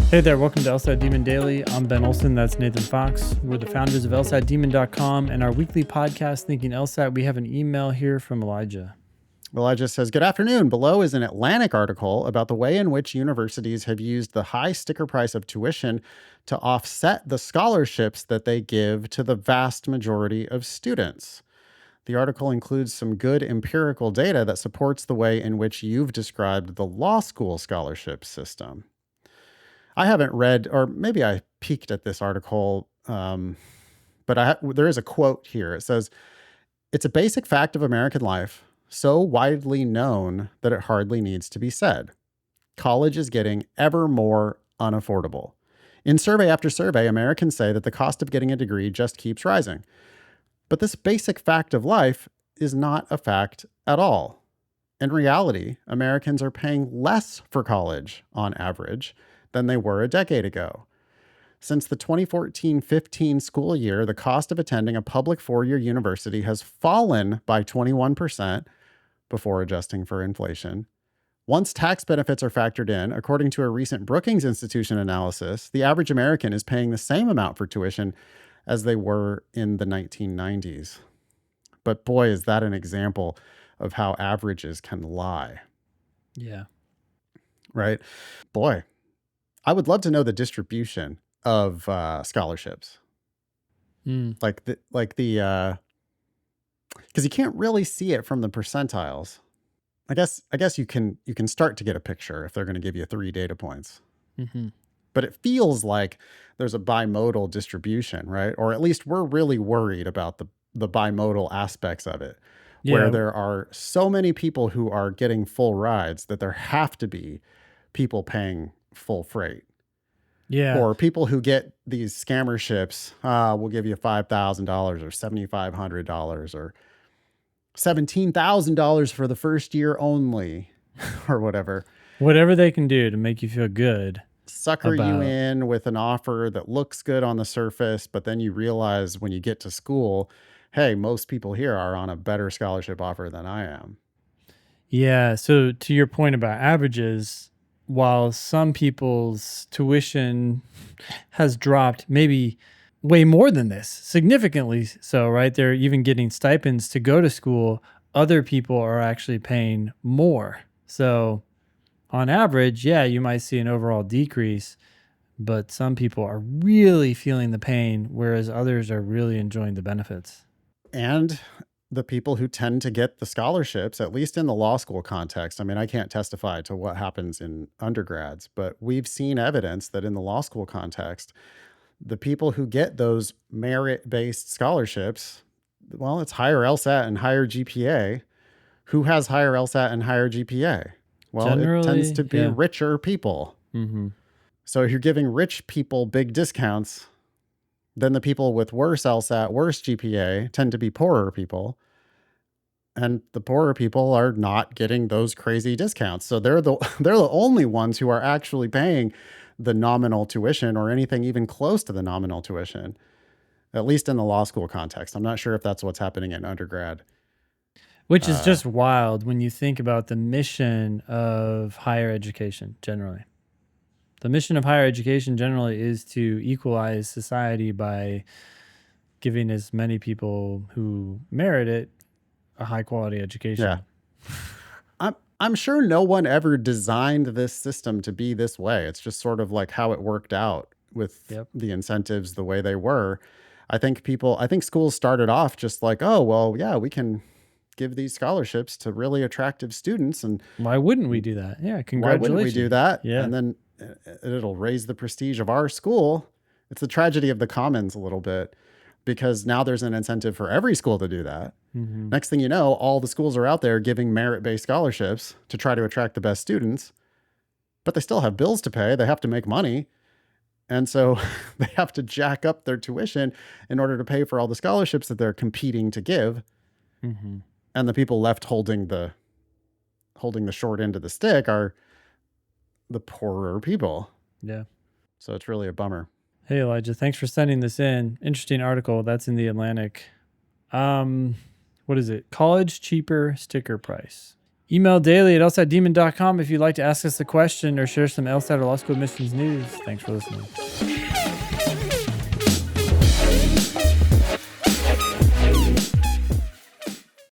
Hey there, welcome to LSAT Demon Daily. I'm Ben Olson, that's Nathan Fox. We're the founders of LSATdemon.com and our weekly podcast, Thinking LSAT. We have an email here from Elijah. Elijah says, good afternoon. Below is an Atlantic article about the way in which universities have used the high sticker price of tuition to offset the scholarships that they give to the vast majority of students. The article includes some good empirical data that supports the way in which you've described the law school scholarship system. I haven't read, or maybe I peeked at this article, but there is a quote here. It says, it's a basic fact of American life, so widely known that it hardly needs to be said. College is getting ever more unaffordable. In survey after survey, Americans say that the cost of getting a degree just keeps rising. But this basic fact of life is not a fact at all. In reality, Americans are paying less for college on average than they were a decade ago. Since the 2014-15 school year, the cost of attending a public four-year university has fallen by 21% before adjusting for inflation. Once tax benefits are factored in, according to a recent Brookings Institution analysis, the average American is paying the same amount for tuition as they were in the 1990s. But boy, is that an example of how averages can lie. Yeah. Right? Boy, I would love to know the distribution of scholarships. Like the because you can't really see it from the percentiles. I guess you can start to get a picture if they're going to give you 3 data points. Mm-hmm. But it feels like there's a bimodal distribution, right? Or at least we're really worried about the bimodal aspects of it, where there are so many people who are getting full rides that there have to be people paying full freight. Yeah. Or people who get these scammer ships, we'll give you $5,000 or $7,500 or $17,000 for the first year only or whatever. Whatever they can do to make you feel good. Sucker you in with an offer that looks good on the surface, but then you realize when you get to school, hey, most people here are on a better scholarship offer than I am. Yeah. So to your point about averages, while some people's tuition has dropped maybe way more than this, significantly so, right? They're even getting stipends to go to school. Other people are actually paying more. So on average, yeah, you might see an overall decrease, but some people are really feeling the pain, whereas others are really enjoying the benefits. And the people who tend to get the scholarships, at least in the law school context, I mean, I can't testify to what happens in undergrads, but we've seen evidence that in the law school context, the people who get those merit-based scholarships, well, it's higher LSAT and higher GPA. Who has higher LSAT and higher GPA? Well, generally, it tends to be richer people. Mm-hmm. So if you're giving rich people big discounts, then the people with worse LSAT, worse GPA tend to be poorer people. And the poorer people are not getting those crazy discounts. So they're the only ones who are actually paying the nominal tuition or anything even close to the nominal tuition, at least in the law school context. I'm not sure if that's what's happening in undergrad. Which is just wild when you think about the mission of higher education generally. The mission of higher education generally is to equalize society by giving as many people who merit it a high quality education. Yeah. I'm sure no one ever designed this system to be this way. It's just sort of like how it worked out with the incentives the way they were. I think schools started off just like, oh, well, yeah, we can give these scholarships to really attractive students. And why wouldn't we do that? Yeah, congratulations. Why wouldn't we do that? Yeah. And then it'll raise the prestige of our school. It's the tragedy of the commons a little bit, because now there's an incentive for every school to do that. Mm-hmm. Next thing you know, all the schools are out there giving merit-based scholarships to try to attract the best students, but they still have bills to pay. They have to make money. And so they have to jack up their tuition in order to pay for all the scholarships that they're competing to give. Mm-hmm. And the people left holding the short end of the stick are the poorer people. Yeah. So it's really a bummer. Hey, Elijah, thanks for sending this in. Interesting article. That's in the Atlantic. What is it? College cheaper sticker price. Email daily at lsatdemon.com if you'd like to ask us a question or share some LSAT or law school admissions news. Thanks for listening.